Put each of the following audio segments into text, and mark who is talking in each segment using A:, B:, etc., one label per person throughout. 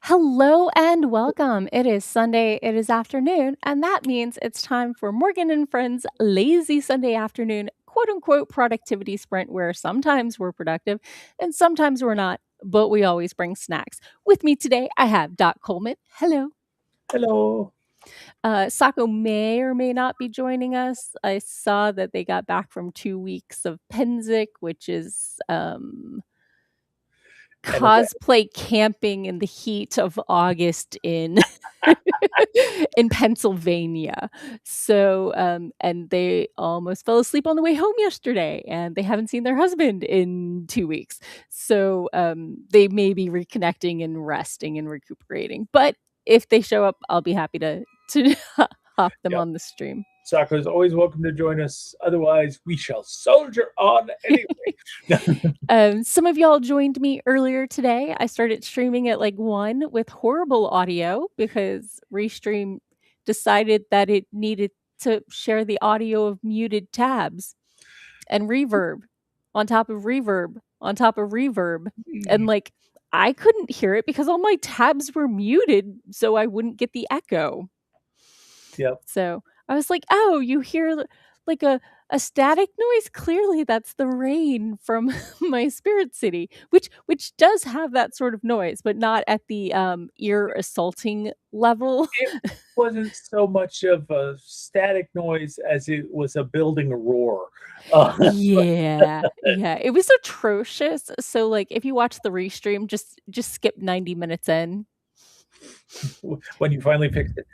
A: Hello and welcome. It is Sunday, it is afternoon, and that means it's time for Morgan and Friends' lazy Sunday afternoon, quote unquote, productivity sprint, where sometimes we're productive and sometimes we're not, but we always bring snacks. With me today, I have Doc Coleman. Hello.
B: Hello.
A: Sako may or may not be joining us. I saw that they got back from 2 weeks of Penzic, which is
B: And again,
A: cosplay camping in the heat of August in in Pennsylvania. So, and they almost fell asleep on the way home yesterday, and they haven't seen their husband in 2 weeks. So, they may be reconnecting and resting and recuperating. But if they show up, I'll be happy to hop them
B: yep,
A: on the stream.
B: Sako is always welcome to join us. Otherwise, we shall soldier on anyway.
A: Some of y'all joined me earlier today. I started streaming at like 1 with horrible audio because Restream decided that it needed to share the audio of muted tabs and reverb on top of reverb on top of reverb. And like, I couldn't hear it because all my tabs were muted so I wouldn't get the echo.
B: Yep.
A: So I was like, oh, you hear like a static noise? Clearly that's the rain from my spirit city, which does have that sort of noise, but not at the ear assaulting level.
B: It wasn't so much of a static noise as it was a building roar.
A: Yeah. Yeah. It was atrocious. So like if you watch the restream, just skip 90 minutes in.
B: When you finally fixed it.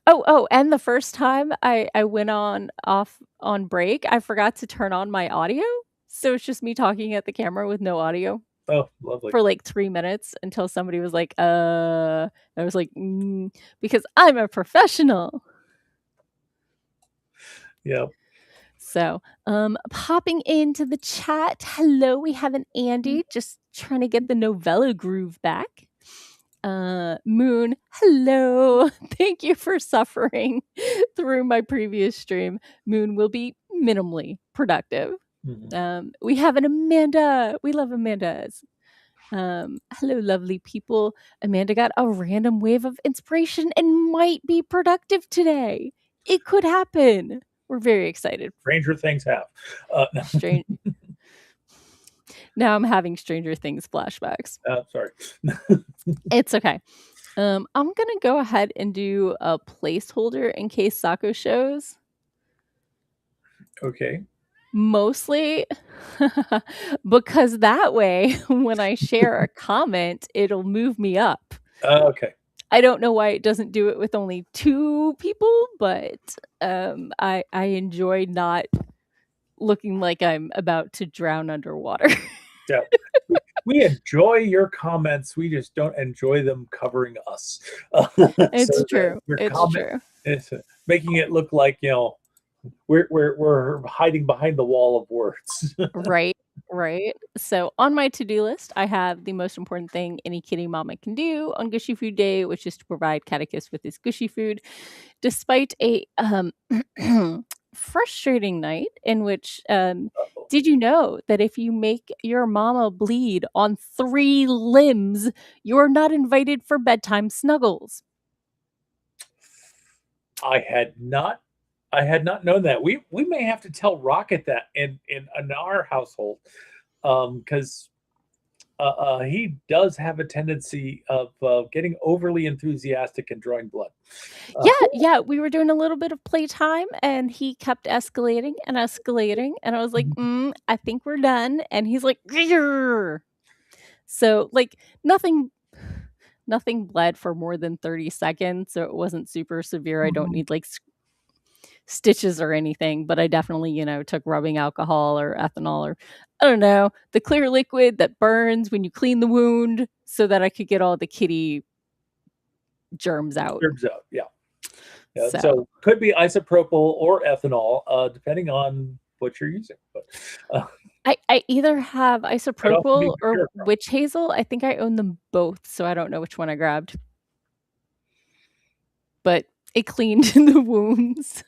A: Oh, and the first time I went off on break, I forgot to turn on my audio. So it's just me talking at the camera with no audio
B: Oh, lovely.
A: for like 3 minutes until somebody was like, I was like, because I'm a professional.
B: Yep.
A: So, popping into the chat. Hello, we have an Andy just trying to get the novella groove back. Moon, hello. Thank you for suffering through my previous stream. Moon will be minimally productive. We have an Amanda. We love Amanda's. Hello, lovely people. Amanda got a random wave of inspiration and might be productive today. It could happen. We're very excited.
B: Stranger things have. No.
A: Strange. Now I'm having Stranger Things flashbacks.
B: Sorry.
A: It's okay. I'm gonna go ahead and do a placeholder in case Sako shows.
B: Okay.
A: Mostly because that way, when I share a comment, it'll move me up.
B: Okay.
A: I don't know why it doesn't do it with only 2 people, but I enjoy not looking like I'm about to drown underwater.
B: Yeah. We enjoy your comments. We just don't enjoy them covering us.
A: It's
B: So that
A: true.
B: your
A: It's
B: comment
A: true.
B: is making it look like we're hiding behind the wall of words.
A: Right, right. So on my to-do list, I have the most important thing any kitty mama can do on Gushy Food Day, which is to provide Catechus with his gushy food, despite a frustrating night in which did you know that if you make your mama bleed on 3 limbs, you're not invited for bedtime snuggles?
B: I had not known that. We may have to tell Rocket that in our household, because he does have a tendency of getting overly enthusiastic and drawing blood.
A: Yeah, we were doing a little bit of playtime, and he kept escalating and escalating, and I was like, I think we're done," and he's like, "Grrr." So, like, nothing bled for more than 30 seconds, so it wasn't super severe. I don't need, like, stitches or anything, but I definitely, took rubbing alcohol or ethanol or, I don't know, the clear liquid that burns when you clean the wound so that I could get all the kitty germs out.
B: Turns out, yeah. Yeah,
A: So
B: so could be isopropyl or ethanol, depending on what you're using. But
A: I either have
B: could also be
A: isopropyl or
B: pure.
A: witch hazel. I think I own them both, so I don't know which one I grabbed. But it cleaned the wounds.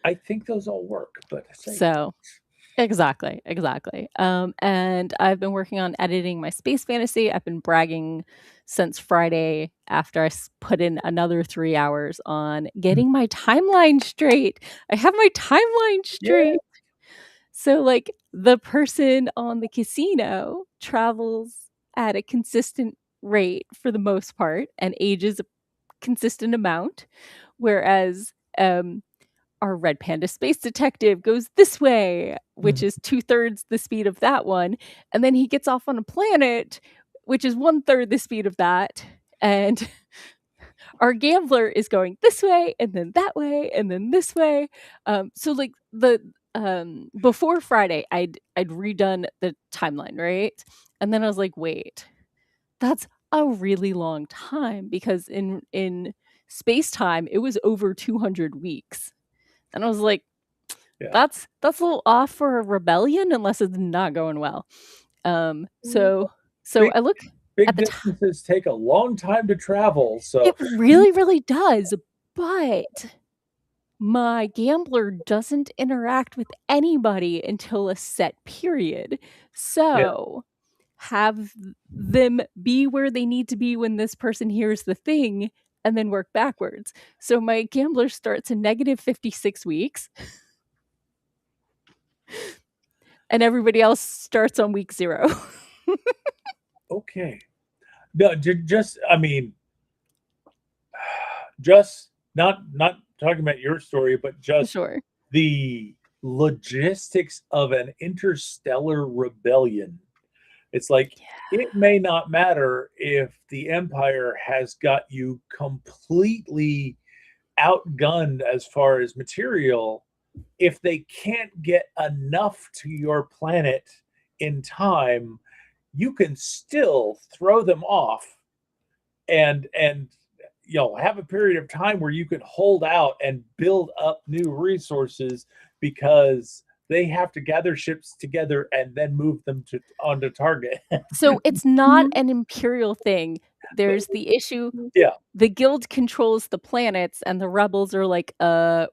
B: I think those all work, but
A: So Exactly, exactly. And I've been working on editing my space fantasy. I've been bragging since Friday after put in another 3 hours on getting my timeline straight. I have my timeline
B: Yeah.
A: straight. So, like, the person on the casino travels at a consistent rate for the most part and ages a consistent amount, whereas, our red panda space detective goes this way, which
B: Mhm.
A: is 2/3 the speed of that one, and then he gets off on a planet, which is 1/3 the speed of that, and our gambler is going this way, and then that way, and then this way. So, like, before Friday, I'd redone the timeline, right? And then I was like, "Wait, that's a really long time," because in space-time, it was over 200 weeks. And I was like,
B: Yeah.
A: that's a little off for a rebellion unless it's not going well. Um, so
B: Well,
A: so
B: big
A: I look
B: big
A: at the ti
B: distances take a long time to travel,
A: it
B: so
A: really, really does, but my gambler doesn't interact with anybody until a set period.
B: yeah.
A: So, have them be where they need to be when this person hears the thing and then work backwards. So my gambler starts in negative 56 weeks and everybody else starts on week 0.
B: Okay. No, just I mean, just not talking about your story, but just
A: Sure.
B: the logistics of an interstellar rebellion. It's like it may not matter if the Empire has got you completely outgunned as far as material. If they can't get enough to your planet in time, you can still throw them off and have a period of time where you can hold out and build up new resources because they have to gather ships together and then move them to onto target.
A: So it's not an imperial thing. There's the issue
B: Yeah,
A: the guild controls the planets and the rebels are like,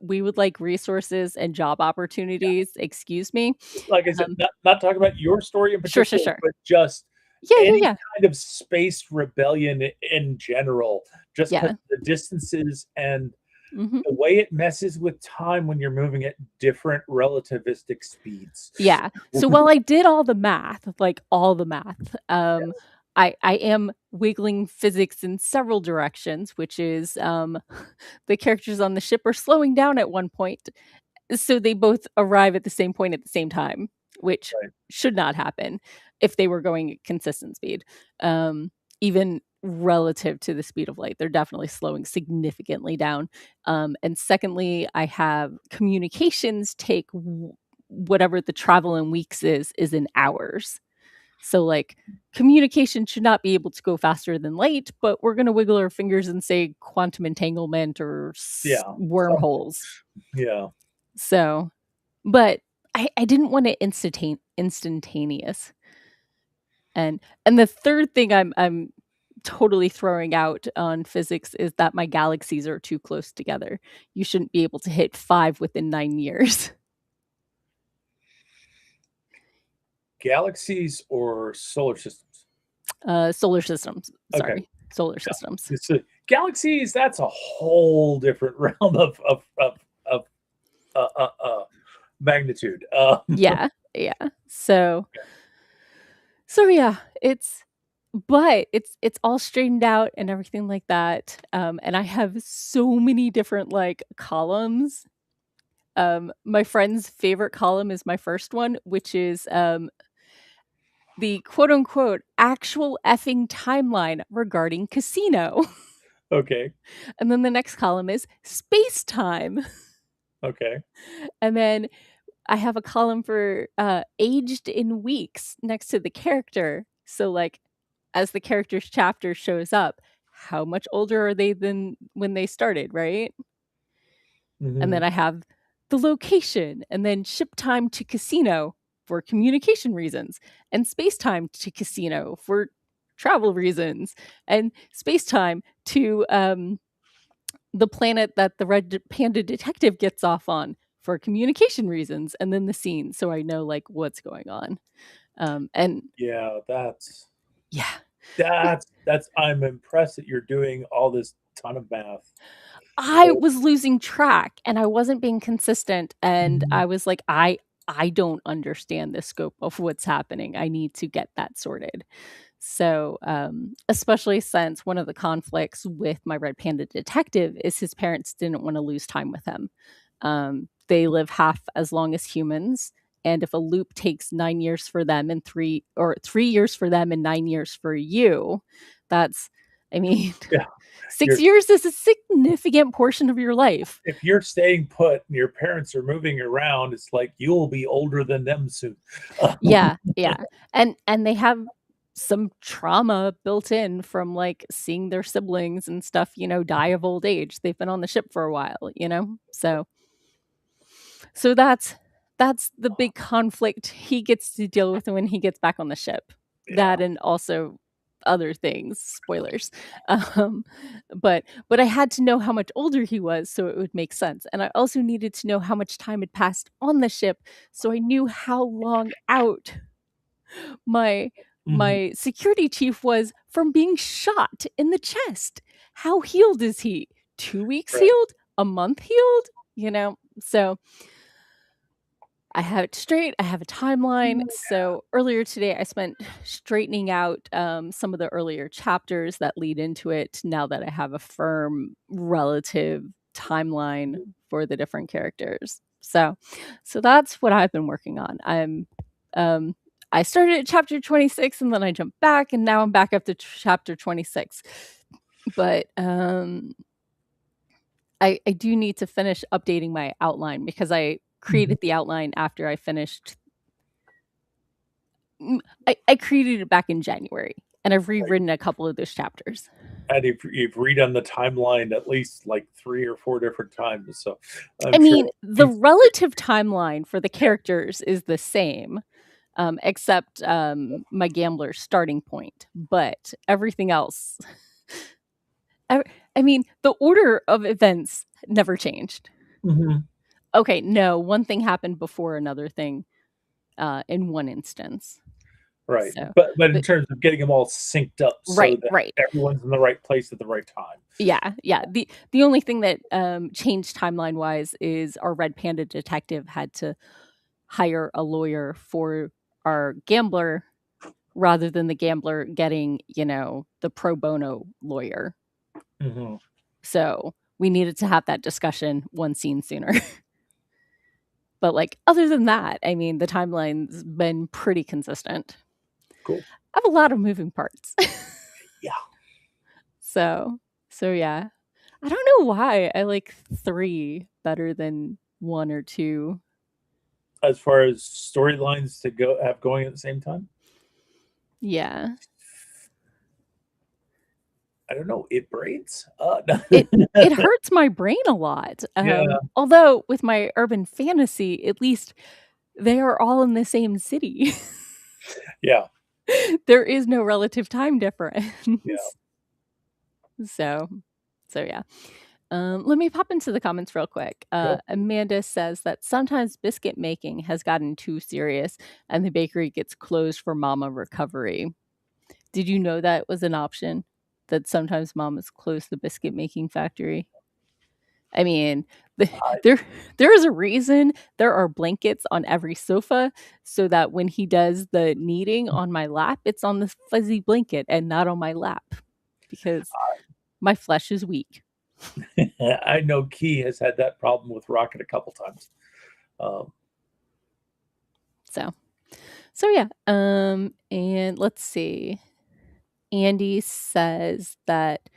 A: we would like resources and job opportunities, excuse me."
B: like I said,
A: Um,
B: not talking about your story in
A: sure, sure,
B: particular,
A: sure.
B: but just
A: Yeah, yeah,
B: any
A: yeah.
B: kind of space rebellion in general, just because
A: Yeah.
B: the distances and
A: Mhm.
B: the way it messes with time when you're moving at different relativistic speeds.
A: Yeah. So while I did all the math, like all the math,
B: Yes.
A: I am wiggling physics in several directions, which is, the characters on the ship are slowing down at one point, so they both arrive at the same point at the same time, which
B: Right.
A: should not happen if they were going at consistent speed. Even relative to the speed of light, they're definitely slowing significantly down. And secondly, I have communications take whatever the travel in weeks is in hours. So, like, communication should not be able to go faster than light, but we're going to wiggle our fingers and say quantum entanglement or
B: Yeah, something.
A: wormholes.
B: Yeah.
A: So, but I didn't want it instantaneous. And the third thing I'm totally throwing out on physics is that my galaxies are too close together. You shouldn't be able to hit 5 within 9 years.
B: Galaxies or solar systems?
A: Solar systems,
B: Okay.
A: sorry. Solar
B: Yeah.
A: systems.
B: Galaxies, that's a whole different realm of magnitude.
A: Yeah, yeah. So yeah, it's all straightened out and everything like that, and I have so many different, like, columns. My friend's favorite column is my first one, which is, the quote unquote "actual effing timeline regarding casino."
B: Okay.
A: And then the next column is space time.
B: Okay.
A: And then I have a column for aged in weeks next to the character. So, like, as the character's chapter shows up, how much older are they than when they started, right? And then
B: Mhm.
A: I have the location and then ship time to casino for communication reasons and space time to casino for travel reasons and space time to the planet that the red panda detective gets off on for communication reasons, and then the scene, so I know like what's going on. And
B: Yeah,
A: yeah,
B: that's I'm impressed that you're doing all this ton of math.
A: I
B: So
A: was losing track and I wasn't being consistent, and
B: mhm,
A: I was like, I don't understand the scope of what's happening. I need to get that sorted. So, especially since one of the conflicts with my red panda detective is his parents didn't want to lose time with him. They live half as long as humans, and if a loop takes 9 years for them and 3 years for them and 9 years for you, that's, I mean,
B: yeah,
A: 6
B: you're
A: years is a significant portion of your life.
B: if you're staying put and your parents are moving around, it's like you'll be older than them soon.
A: Yeah, yeah. And they have some trauma built in from, like, seeing their siblings and stuff, die of old age. They've been on the ship for a while, you know? So that's the big conflict he gets to deal with when he gets back on the ship.
B: Yeah.
A: That and also other things, spoilers. Um, but I had to know how much older he was so it would make sense, and I also needed to know how much time had passed on the ship so I knew how long out my
B: Mhm.
A: my security chief was from being shot in the chest. How healed is he? 2 weeks
B: Right.
A: healed? A month healed? So I have it straight. I have a timeline. So earlier today, I spent straightening out some of the earlier chapters that lead into it. Now that I have a firm relative timeline for the different characters, so that's what I've been working on. Um, I started at chapter 26, and then I jumped back, and now I'm back up to chapter 26. But I do need to finish updating my outline because I
B: Mhm.
A: created the outline after I finished. I created it back in January, and I've
B: Right.
A: rewritten a couple of those chapters.
B: And you've redone the timeline at least like 3 or 4 different times, so
A: I
B: I'm sure
A: mean,
B: it
A: the
B: needs
A: relative timeline for the
B: yeah.
A: characters is the same, except my gambler's starting point, but everything else. I, I mean, the order of events never changed.
B: Mhm.
A: Okay, no, one thing happened before another thing in one instance.
B: Right.
A: So,
B: But in
A: but
B: terms of getting them all synced up so
A: right,
B: that
A: right.
B: everyone's in the right place at the right time.
A: Yeah, yeah. The only thing that, changed timeline-wise is our red panda detective had to hire a lawyer for our gambler rather than the gambler getting, the pro bono lawyer.
B: Mhm.
A: So, we needed to have that discussion one scene sooner. But, like, other than that, I mean, the timeline's been pretty consistent.
B: Cool.
A: I have a lot of moving parts.
B: Yeah.
A: So so yeah. I don't know why I like 3 better than 1 or 2.
B: As far as storylines to go have going at the same time,
A: Yeah.
B: I don't know, it braids?
A: It it hurts my brain a lot.
B: Yeah,
A: Although with my urban fantasy, at least they are all in the same city.
B: yeah,
A: There is no relative time difference.
B: yeah.
A: So so yeah. Let me pop into the comments real quick.
B: Go.
A: Amanda says that sometimes biscuit making has gotten too serious and the bakery gets closed for mama recovery. Did you know that was an option? That sometimes mamas close the biscuit making factory? I mean, the,
B: I
A: there there is a reason there are blankets on every sofa so that when he does the kneading on my lap, it's on the fuzzy blanket and not on my lap because my flesh is weak.
B: I know Key has had that problem with Rocket a couple times. Um,
A: So so yeah. And let's see. Andy says that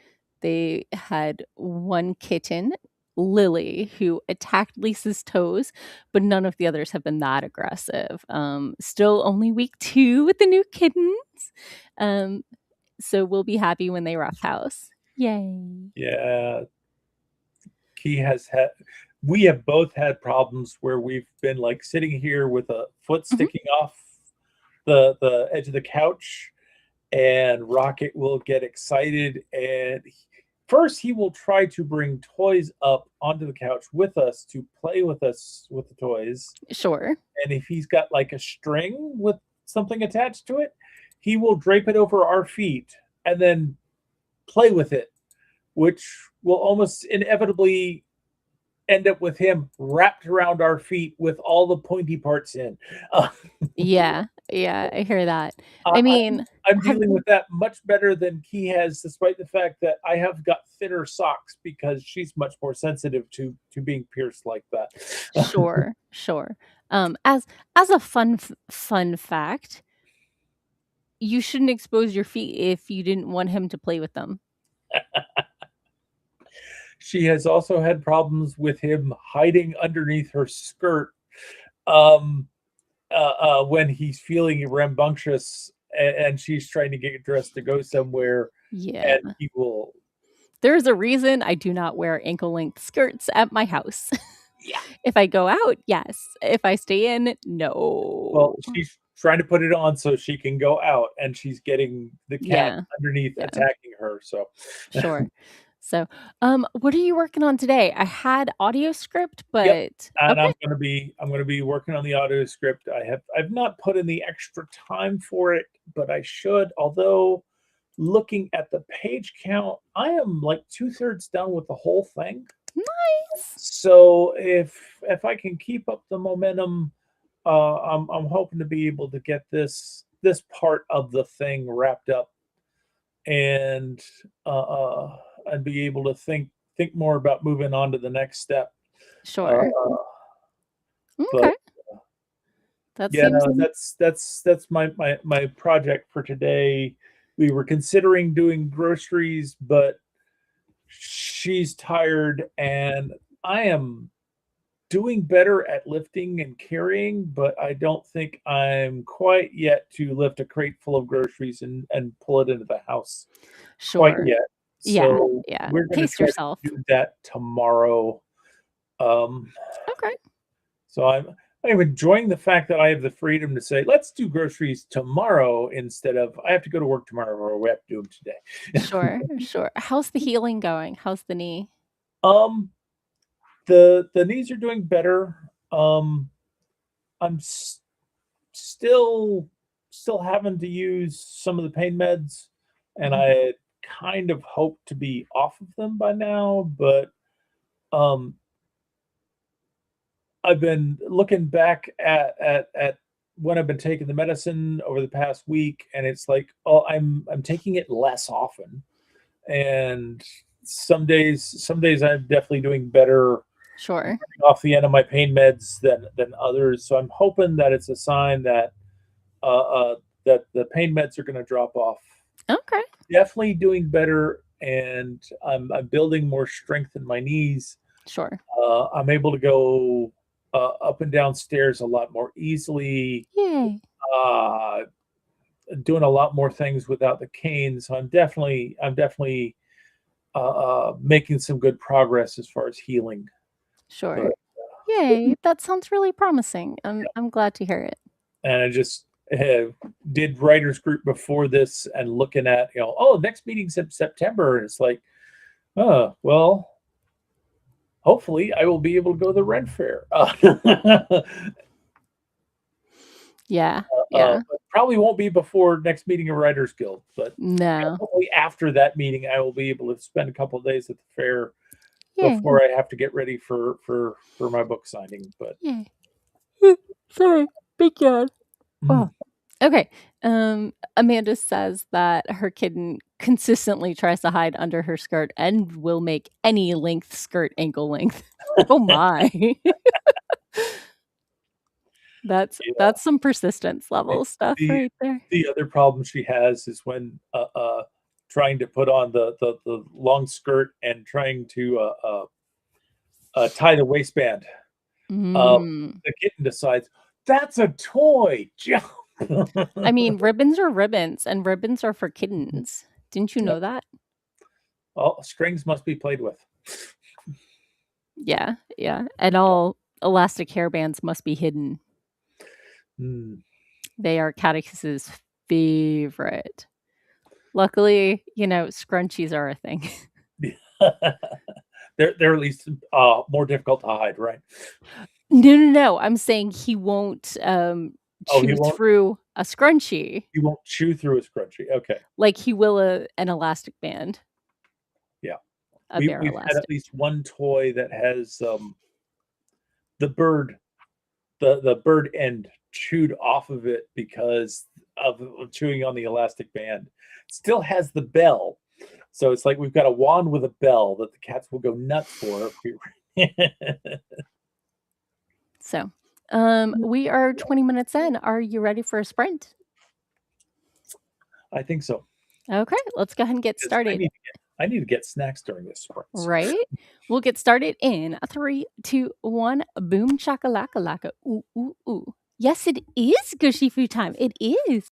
A: they had one kitten, Lily, who attacked Lisa's toes, but none of the others have been that aggressive. Still only week 2 with the new kittens. Um, so we'll be happy when they roughhouse. Yay.
B: yeah, Key has had we have both had problems where we've been like sitting here with a foot
A: Mhm.
B: sticking off the edge of the couch and Rocket will get excited and first he will try to bring toys up onto the couch with us to play with us with the toys.
A: Sure.
B: And if he's got like a string with something attached to it, he will drape it over our feet and then play with it, which will almost inevitably end up with him wrapped around our feet with all the pointy parts in. Uh,
A: Yeah. Yeah, I hear that.
B: I,
A: I mean,
B: I'm
A: have
B: dealing with that much better than he has, despite the fact that I have got thinner socks because she's much more sensitive to being pierced like that.
A: sure, sure. As a fun fact, you shouldn't expose your feet if you didn't want him to play with them.
B: She has also had problems with him hiding underneath her skirt um, when he's feeling rambunctious and she's trying to get dressed to go somewhere,
A: Yeah.
B: and he will.
A: There's a reason I do not wear ankle-length skirts at my house.
B: Yeah.
A: If I go out, yes. If I stay in,
B: Well,
A: no.
B: she's trying to put it on so she can go out, and she's getting the cat
A: Yeah,
B: underneath
A: yeah,
B: attacking her. So,
A: sure. So, what are you working on today? I had audio script,
B: yep.
A: but
B: And
A: okay,
B: I'm gonna be working on the audio script. I've not put in the extra time for it, but I should. Although looking at the page count, I am like 2/3 done with the whole thing.
A: nice.
B: So if I can keep up the momentum, I'm hoping to be able to get this part of the thing wrapped up and and be able to think more about moving on to the next step. Uh,
A: Sure.
B: but
A: Okay. That
B: yeah,
A: seems
B: no, that's my project for today. We were considering doing groceries, but she's tired, and I am doing better at lifting and carrying, but I don't think I'm quite yet to lift a crate full of groceries and pull it into the house quite
A: sure.
B: yet.
A: Yeah,
B: So
A: yeah.
B: we're going to
A: Pace
B: try to
A: yourself.
B: do that tomorrow. Um,
A: Okay.
B: so I'm enjoying the fact that I have the freedom to say, let's do groceries tomorrow instead of I have to go to work tomorrow or we have to do them today.
A: Sure, sure. How's the healing going? How's the knee?
B: um, the knees are doing better. I'm still having to use some of the pain meds, and
A: Mhm.
B: I kind of hope to be off of them by now, but um, I've been looking back at when I've been taking the medicine over the past week, and it's like, oh, I'm taking it less often, and some days I'm definitely doing better
A: Sure.
B: off the end of my pain meds than others. So I'm hoping that it's a sign that that the pain meds are going to drop off.
A: Okay.
B: Definitely doing better, and I'm building more strength in my knees.
A: Sure.
B: I'm able to go up and down stairs a lot more easily.
A: Yay.
B: Uh, Doing a lot more things without the cane, so I'm definitely making some good progress as far as healing. But
A: Sure. Yay. That sounds really promising. I'm glad to hear it.
B: and I just did writers group before this and looking at oh, next meeting's in September, and it's like, oh well, hopefully I will be able to go to the Ren Fair.
A: Yeah. Yeah.
B: But probably won't be before next meeting of Writers Guild, but
A: No.
B: hopefully after that meeting I will be able to spend a couple of days at the fair
A: Yay.
B: before I have to get ready for my book signing. But
A: Yay. Sorry. Big yawn. Oh. Okay. Amanda says that her kitten consistently tries to hide under her skirt and will make any length skirt ankle length. Oh my.
B: yeah,
A: That's some persistence
B: the,
A: level stuff
B: the
A: right there.
B: the other problem she has is when trying to put on the long skirt and trying to tie the waistband.
A: Mm.
B: The kitten decides that's a toy. Jump.
A: I mean, ribbons are ribbons, and ribbons are for kittens. Didn't you
B: Yep.
A: know that?
B: All strings must be played with.
A: Yeah, yeah. And all elastic hairbands must be hidden.
B: Mm.
A: They are Catechus's favorite. Luckily, scrunchies are a thing.
B: They're at least more difficult to hide, right?
A: No, no, no, I'm saying he won't,
B: Oh,
A: chew through a scrunchie
B: he won't chew through his scrunchie. Okay,
A: like he will an elastic band,
B: yeah.
A: a bear
B: We've had at
A: elastic.
B: least one toy that has the bird the bird end chewed off of it because of chewing on the elastic band. Still has the bell, so it's like we've got a wand with a bell that the cats will go nuts for if we
A: So, we are 20 minutes in. Are you ready for a sprint?
B: I think so,
A: Okay, let's go ahead and get
B: 'cause
A: started.
B: I need to get snacks during this sprint.
A: Right? We'll get started in 3, 2, 1. Boom chakalaka laka. Ooh, ooh, ooh. Yes, it is gushy food time. It is.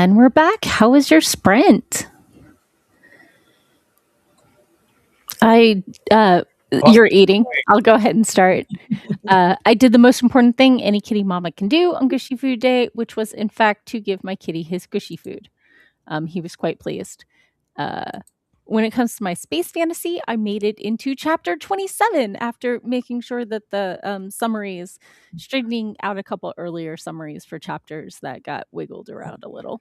A: And we're back. How was your sprint? You're eating. I'll go ahead and start. I did the most important thing any kitty mama can do on Gushy Food Day, which was, in fact, to give my kitty his Gushy food. He was quite pleased. When it comes to my space fantasy, I made it into chapter 27 after making sure that the summaries, straightening out a couple earlier summaries for chapters that got wiggled around a little.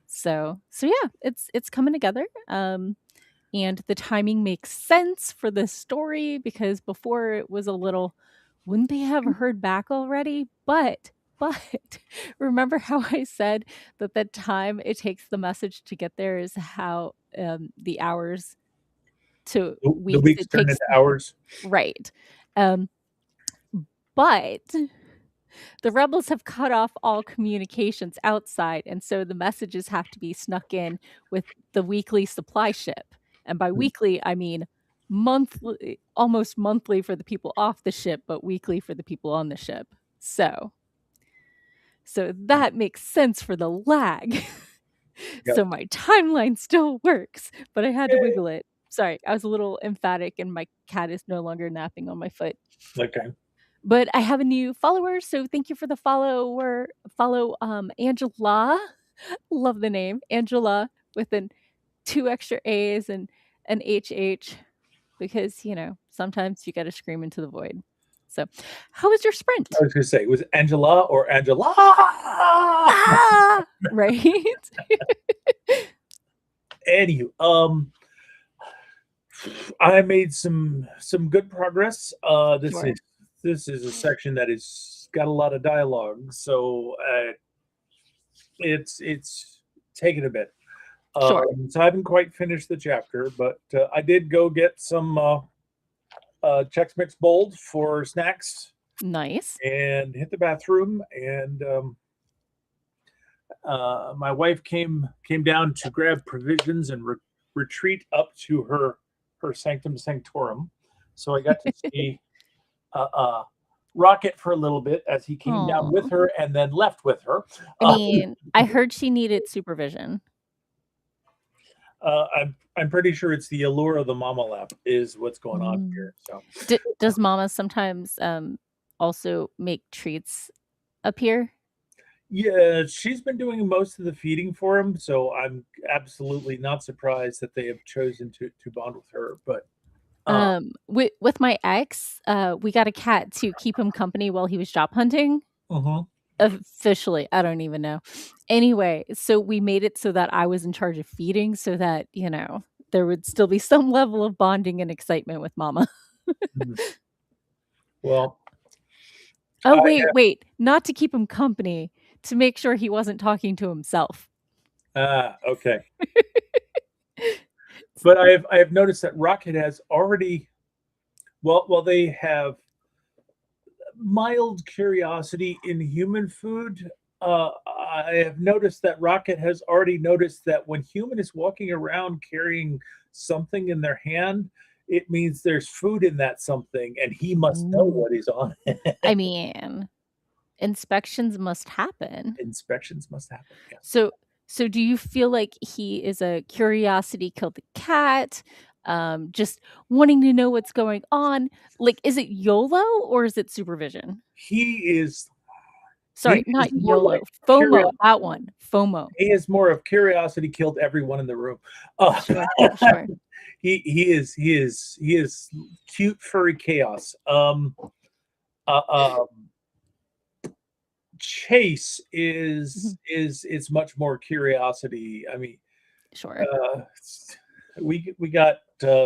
A: So yeah, it's coming together. And the timing makes sense for the story because before it was a little, wouldn't they have heard back already? But remember how I said that the time it takes the message to get there is how the hours to
B: The
A: weeks
B: weeks
A: it
B: turn
A: takes,
B: into hours.
A: right? But the rebels have cut off all communications outside, and so the messages have to be snuck in with the weekly supply ship. And by weekly, I mean monthly, almost monthly for the people off the ship, but weekly for the people on the ship. So that makes sense for the lag.
B: Yep.
A: So my timeline still works, but I had to wiggle it. Sorry, I was a little emphatic, and my cat is no longer napping on my foot.
B: Okay.
A: But I have a new follower, so thank you for the follow Angela. Love the name. Angela with an 2 extra A's and an HH because, sometimes you got to scream into the void. So, how was your sprint?
B: I was going to say, was it Angela or Angela?
A: Ah! Right?
B: Anywho, I made some good progress.
A: Sure.
B: This is a section that is got a lot of dialogue, so it's taken a bit.
A: Sure.
B: So I haven't quite finished the chapter, but I did go get some Chex Mix Bold for snacks.
A: Nice.
B: And hit the bathroom, and my wife came down to grab provisions and retreat up to her sanctum sanctorum. So I got to see Rocket for a little bit as he came down with her and then left with her.
A: I mean, I heard she needed supervision.
B: I'm pretty sure it's the allure of the mama lap is what's going on here. So
A: does mama sometimes also make treats appear?
B: Yeah, she's been doing most of the feeding for him, so I'm absolutely not surprised that they have chosen to bond with her. But
A: With my ex, we got a cat to keep him company while he was job hunting. Officially, I don't even know. Anyway, so we made it so that I was in charge of feeding so that, there would still be some level of bonding and excitement with mama.
B: Well,
A: oh, wait, not to keep him company, to make sure he wasn't talking to himself.
B: Okay. But I have noticed that Rocket has already, well, they have mild curiosity in human food. I have noticed that Rocket has already noticed that when human is walking around carrying something in their hand, it means there's food in that something, and he must know what is on it.
A: I mean, inspections must happen.
B: Inspections must happen. Yeah.
A: So do you feel like he is a curiosity killed the cat? Just wanting to know what's going on? Like, is it YOLO or is it supervision?
B: He is.
A: Sorry, not YOLO. Like FOMO. That one. FOMO.
B: He is more of curiosity killed everyone in the room.
A: Sure.
B: He is cute furry chaos. Chase is much more curiosity. I mean,
A: sure.
B: We got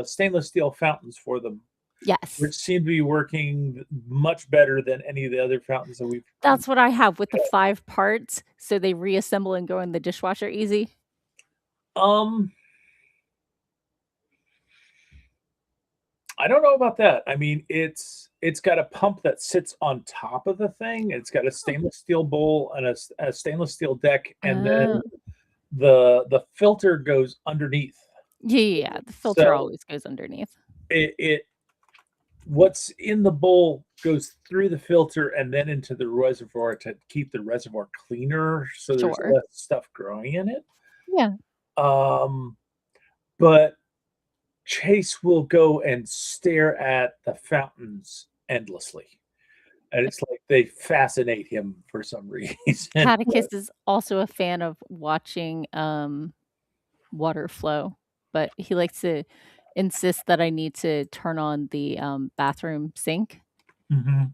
B: stainless steel fountains for them.
A: Yes,
B: which seem to be working much better than any of the other fountains that we've.
A: That's what I have with the 5 parts, so they reassemble and go in the dishwasher easy.
B: I don't know about that. I mean, it's got a pump that sits on top of the thing. It's got a stainless steel bowl and a stainless steel deck, and then the filter goes underneath.
A: Yeah, the filter always goes underneath.
B: what's in the bowl goes through the filter and then into the reservoir to keep the reservoir cleaner, so there's
A: Sure.
B: less stuff growing in it.
A: Yeah.
B: Um, but Chase will go and stare at the fountains endlessly. And it's like they fascinate him for some reason.
A: Catechus is also a fan of watching water flow, but he likes to insist that I need to turn on the bathroom sink.
B: Mhm.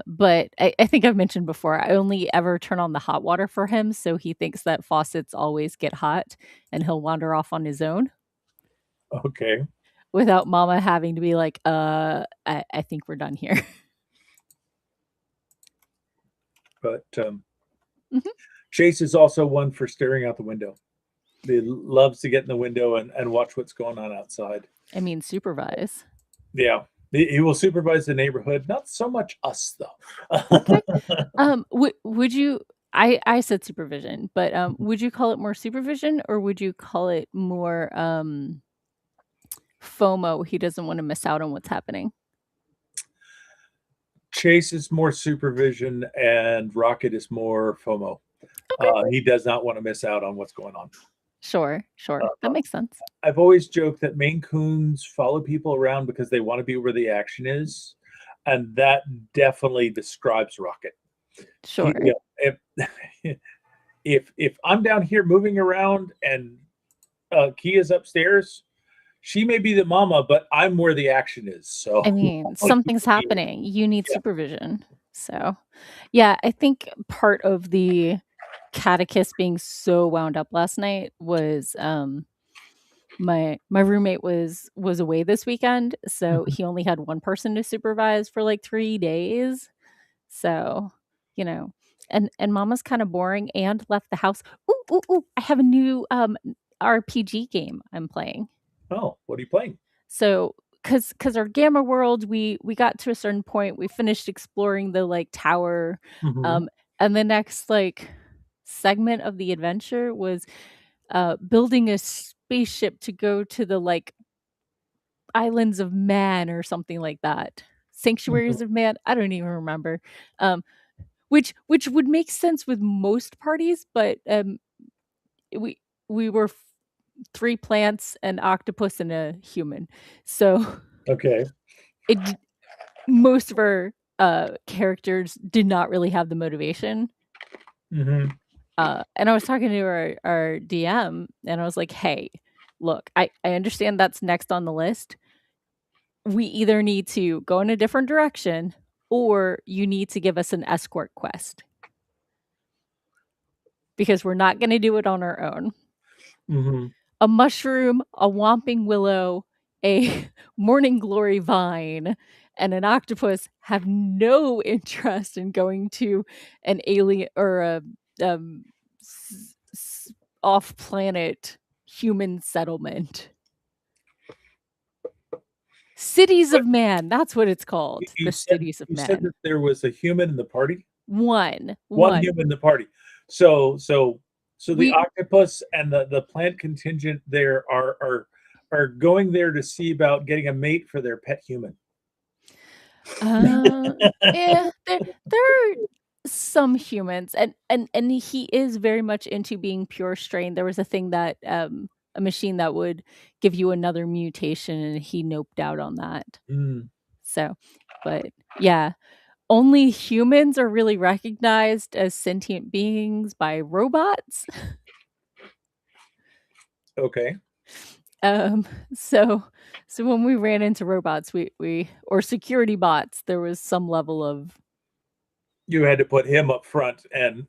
A: But I think I've mentioned before, I only ever turn on the hot water for him, so he thinks that faucets always get hot and he'll wander off on his own
B: Okay.
A: without mama having to be like, I think we're done here.
B: But
A: Mhm.
B: Chase is also one for staring out the window. He loves to get in the window and watch what's going on outside.
A: I mean, supervise.
B: Yeah. He will supervise the neighborhood, not so much us though.
A: Okay. Would you I said supervision, but, would you call it more supervision or would you call it more, FOMO? He doesn't wanna miss out on what's happening.
B: Chase is more supervision and Rocket is more FOMO.
A: Okay.
B: He does not want to miss out on what's going on.
A: Sure, sure. That
B: Uh,
A: makes sense.
B: I've always joked that Maine Coons follow people around because they want to be where the action is, and that definitely describes Rocket. He,
A: Sure.
B: you know, if I'm down here moving around and Kia's upstairs, she may be the mama, but I'm where the action is. So
A: I mean, something's happening. You need
B: yeah.
A: supervision. So, yeah, I think part of the catechist being so wound up last night was, my roommate was away this weekend, so
B: Mhm.
A: he only had one person to supervise for, like, 3 days. So, you know, and mama's kinda boring and left the house. Ooh, ooh, ooh, I have a new, RPG game I'm playing.
B: Oh, what are you playing?
A: So, because our Gamma world, we got to a certain point, we finished exploring the, like, tower,
B: Hmm.
A: um, and the next, like, segment of the adventure was, building a spaceship to go to the, like, islands of man or something like that.
B: Hmm.
A: Sanctuaries of man? I don't even remember. Um, which would make sense with most parties, but, we we were 3 plants, an octopus, and a human. So,
B: Okay.
A: it d most of our, characters did not really have the motivation,
B: Hmm.
A: and I was talking to our DM, and I was like, "Hey, look, I understand that's next on the list. We either need to go in a different direction, or you need to give us an escort quest, because we're not gonna do it on our own."
B: Hmm.
A: A mushroom, a whomping willow, a morning glory vine, and an octopus have no interest in going to an alien or a um, off-planet human settlement. Cities
B: But
A: of Man, that's what it's called.
B: you
A: The
B: said
A: Cities of
B: you said
A: Man.
B: that there was a human in the party.
A: One,
B: One
A: one.
B: human in the party. So the
A: We
B: octopus and the plant contingent there are going there to see about getting a mate for their pet human.
A: Uh, there are some humans, and he is very much into being pure strain. There was a thing that, a machine that would give you another mutation, and he noped out on that.
B: Mm,
A: So, but yeah, only humans are really recognized as sentient beings by robots.
B: okay.
A: Um, so so when we ran into robots, we or security bots, there was some level of
B: You had to put him up front and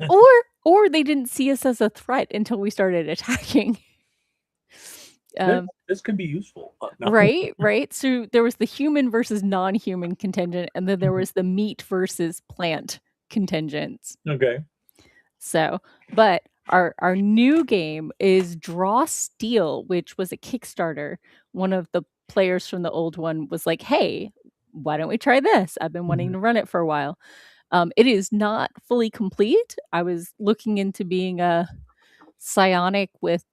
A: Or or they didn't see us as a threat until we started attacking.
B: this
A: Um,
B: this can be useful. No.
A: right, right? So there was the human versus non-human contingent, and then there
B: Mhm.
A: was the meat versus plant contingents.
B: Okay.
A: So, but our new game is Draw Steel, which was a Kickstarter. One of the players from the old one was like, "Hey, why don't we try this? I've been wanting
B: Mhm.
A: to run it for a while." It is not fully complete. I was looking into being a psionic with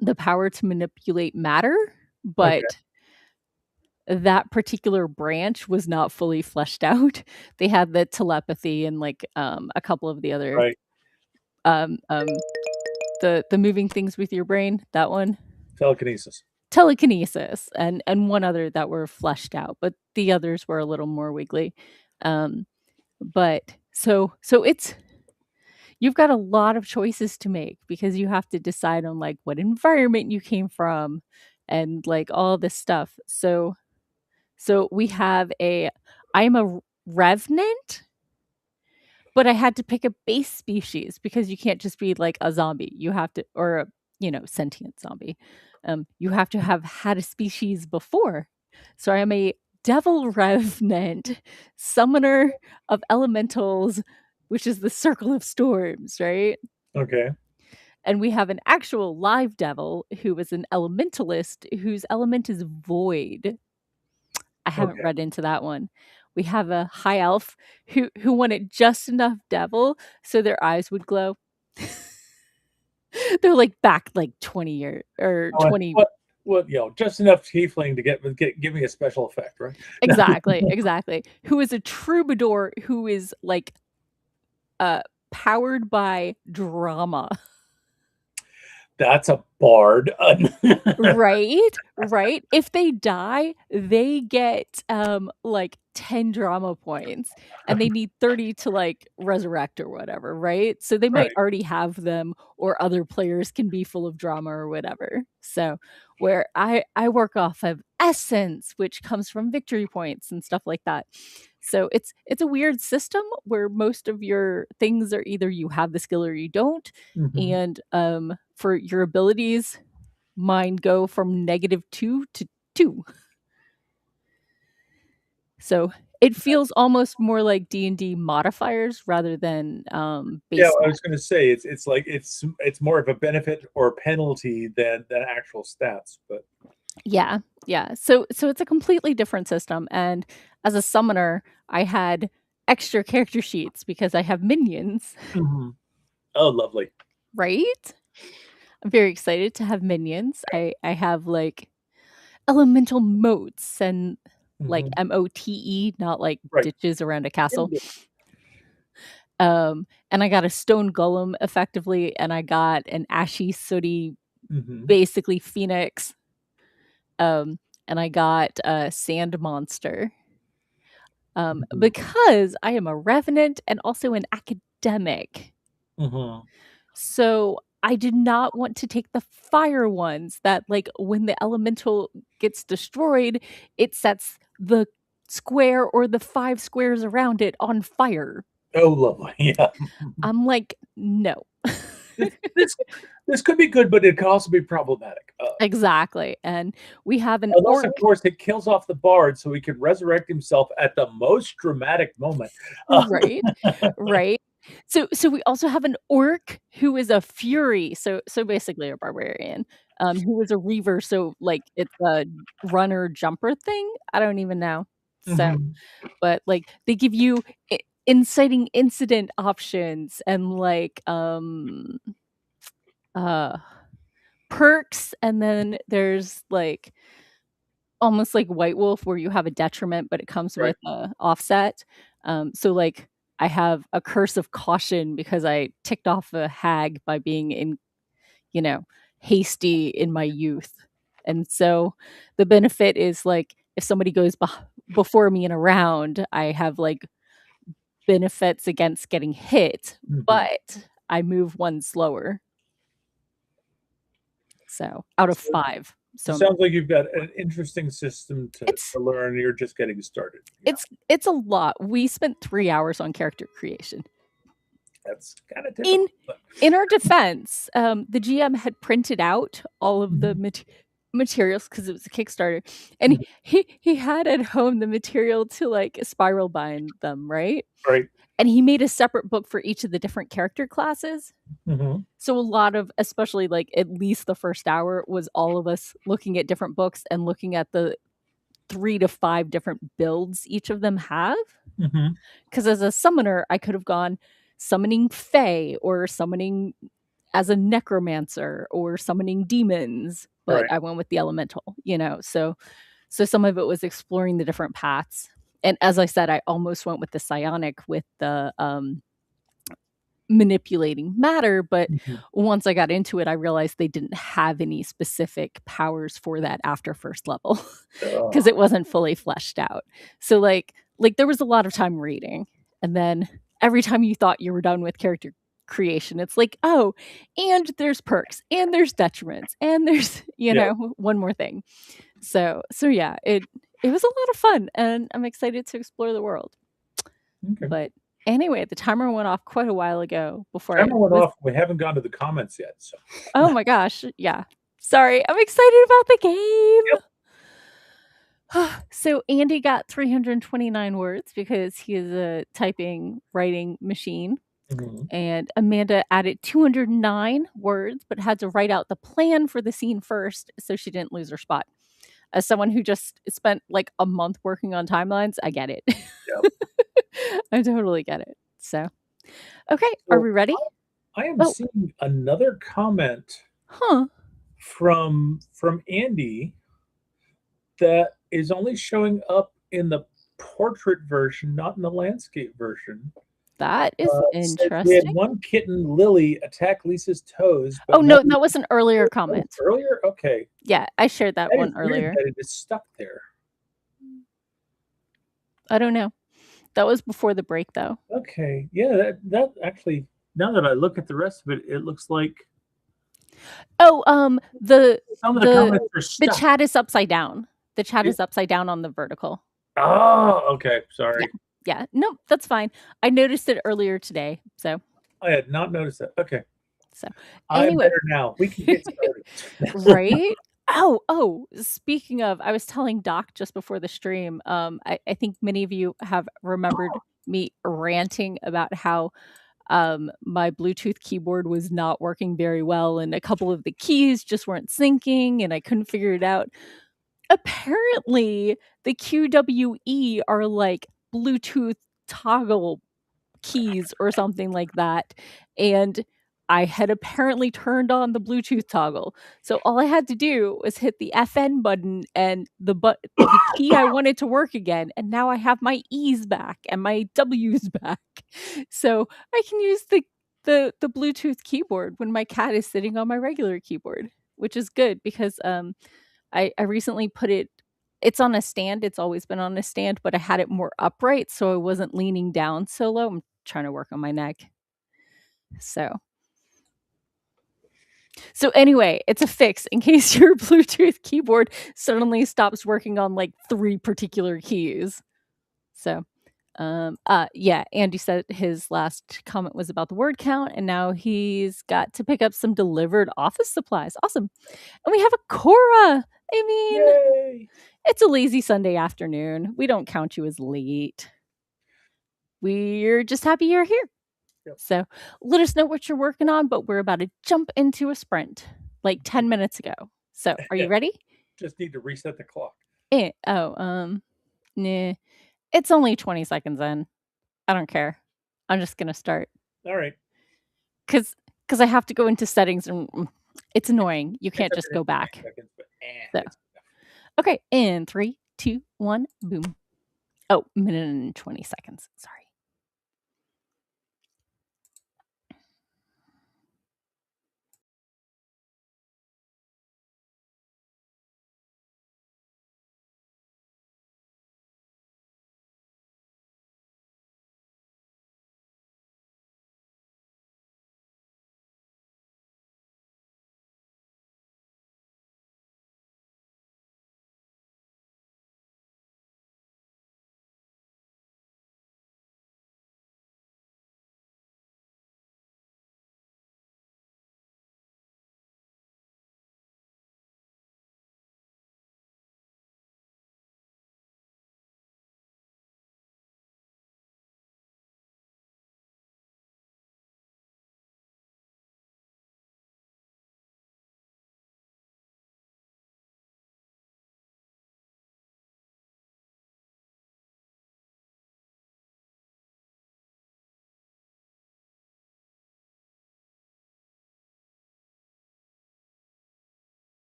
A: the power to manipulate matter,
B: Okay.
A: but that particular branch was not fully fleshed out. They had the telepathy and like a couple of the other
B: Right.
A: um um the moving things with your brain, that one.
B: Telekinesis.
A: Telekinesis and one other that were fleshed out, but the others were a little more wiggly. Um but so it's you've got a lot of choices to make because you have to decide on like what environment you came from and like all this stuff. So we have a I'm a revenant, but I had to pick a base species because you can't just be like a zombie. You have to or a, sentient zombie. You have to have had a species before. So I am a devil revenant, summoner of elementals, which is the circle of storms, right?
B: Okay.
A: And we have an actual live devil who is an elementalist whose element is void. I haven't
B: Okay.
A: read into that one. We have a high elf who wanted just enough devil so their eyes would glow. They're like back like 20 year or
B: Oh,
A: 20.
B: what, just enough tiefling to give me a special effect, right?
A: Exactly. Who is a troubadour who is like uh powered by drama.
B: That's a bard.
A: Right. If they die, they get like 10 drama points and they need 30 to like resurrect or whatever, right? So they might
B: Right.
A: already have them or other players can be full of drama or whatever. So where I work off of essence, which comes from victory points and stuff like that. So it's a weird system where most of your things are either you have the skill or you don't.
B: Mhm.
A: And for your abilities, mine go from -2 to 2. So it feels almost more like D&D modifiers rather than
B: Yeah,
A: base
B: I
A: stat.
B: was gonna say it's like it's more of a benefit or penalty than actual stats, but
A: Yeah. So it's a completely different system. And as a summoner, I had extra character sheets because I have minions,
B: Mhm. Oh, lovely.
A: right? I'm very excited to have minions. I have like elemental moats and like
B: Mhm.
A: MOTE, not like
B: Right.
A: ditches around a castle.
B: Indeed.
A: And I got a stone golem effectively, and I got an ashy, sooty,
B: Mhm.
A: basically phoenix. And I got a sand monster.
B: Mhm.
A: Because I am a revenant and also an academic.
B: Mhm.
A: So I did not want to take the fire ones that, like, when the elemental gets destroyed, it sets the square or the 5 squares around it on fire.
B: Oh, lovely. Yeah.
A: I'm like, no.
B: This this this could be good, but it could also be problematic.
A: Exactly. And we have an
B: Unless,
A: orc.
B: of course, it kills off the bard so he can resurrect himself at the most dramatic moment. Uh,
A: Right, right. So we also have an orc who is a fury, so basically a barbarian, who is a reaver, so, like, it's a runner jumper thing? I don't even know. So
B: mhm.
A: but, like, they give you I inciting incident options and, like, uh, perks, and then there's, like, almost like White Wolf where you have a detriment, but it comes
B: Right.
A: with a offset. So like I have a curse of caution because I ticked off a hag by being you know, hasty in my youth. And so the benefit is like if somebody goes before me in a round, I have like benefits against getting hit,
B: Mhm.
A: but I move one slower. So out of
B: So
A: 5.
B: it
A: So
B: sounds like you've got an interesting system
A: it's
B: to learn. You're just getting started. Yeah,
A: it's a lot. We spent 3 hours on character creation.
B: that's kind of typical.
A: In
B: But
A: in our defense, the GM had printed out all of the
B: mhm.
A: materials because it was a Kickstarter, and
B: Mhm.
A: he had at home the material to like spiral bind them, right?
B: Right.
A: And he made a separate book for each of the different character classes.
B: Mhm.
A: So a lot of, especially like at least the first hour, was all of us looking at different books and looking at the 3 to 5 different builds each of them have.
B: Mhm.
A: Because as a summoner, I could have gone summoning fae or summoning as a necromancer or summoning demons, but
B: Right.
A: I went with the elemental, you know. So So some of it was exploring the different paths. And as I said, I almost went with the psionic with the manipulating matter, but
B: Mhm.
A: once I got into it, I realized they didn't have any specific powers for that after first level because
B: Ugh.
A: it wasn't fully fleshed out. So like there was a lot of time reading, and then every time you thought you were done with character creation, it's like, oh, and there's perks, and there's detriments, and there's
B: Yeah.
A: one more thing. So yeah, it was a lot of fun, and I'm excited to explore the world.
B: Okay.
A: But anyway, the timer went off quite a while ago before I
B: Timer went
A: was.
B: off. We haven't gone to the comments yet. So,
A: Oh my gosh, yeah. Sorry, I'm excited about the
B: yep.
A: game. So Andy got 329 words because he is a typing writing machine.
B: Mhm.
A: And Amanda added 209 words, but had to write out the plan for the scene first so she didn't lose her spot. As someone who just spent like a month working on timelines, I get it.
B: Yep.
A: I totally get it. So, okay, are
B: So
A: we ready?
B: I am
A: Oh,
B: seeing another comment
A: huh.
B: from Andy that is only showing up in the portrait version, not in the landscape version.
A: That is
B: It says we had
A: interesting.
B: one kitten, Lily, attack Lisa's toes,
A: Oh,
B: but no.
A: no, that was an earlier
B: Oh,
A: comment.
B: earlier? Okay.
A: Yeah, I shared that
B: That is
A: one
B: weird
A: earlier.
B: that it is stuck there.
A: I don't know. That was before the break, though.
B: Okay. Yeah, that actually, now that I look at the rest of it, it looks like
A: Oh,
B: some of the
A: the
B: comments are
A: the
B: stuck.
A: chat is upside down. The chat
B: Yeah.
A: is upside down on the vertical.
B: Oh, okay.
A: Yeah.
B: Sorry.
A: Yeah. Nope, that's fine. I noticed it earlier today.
B: I had not noticed that. Okay.
A: So
B: I'm
A: anyway.
B: better now. We can get started.
A: Right? Oh, speaking of, I was telling Doc just before the stream, I think many of you have remembered me ranting about how my Bluetooth keyboard was not working very well, and a couple of the keys just weren't syncing, and I couldn't figure it out. Apparently, the QWE are like Bluetooth toggle keys or something like that. And I had apparently turned on the Bluetooth toggle. So all I had to do was hit the FN button and the key I wanted to work again. And now I have my E's back and my W's back. So I can use the Bluetooth keyboard when my cat is sitting on my regular keyboard, which is good because I recently put it's on a stand. It's always been on a stand, but I had it more upright so I wasn't leaning down so low. I'm trying to work on my neck. So anyway, it's a fix in case your Bluetooth keyboard suddenly stops working on like 3 particular keys. So yeah, Andy said his last comment was about the word count, and now he's got to pick up some delivered office supplies. Awesome. And we have a Cora. I mean,
B: Yay!
A: it's a lazy Sunday afternoon. We don't count you as late. We're just happy you're here.
B: Yep.
A: So let us know what you're working on, but we're about to jump into a sprint like 10 minutes ago. So are you ready?
B: Just need to reset the clock.
A: Nah. It's only 20 seconds in. I don't care. I'm just gonna start.
B: All right.
A: Cause I have to go into settings and it's annoying. You
B: It's
A: can't just
B: okay
A: go
B: for 9
A: back.
B: seconds, but
A: So
B: it's
A: okay, in 3, 2, 1, boom. Oh, minute and 20 seconds. Sorry.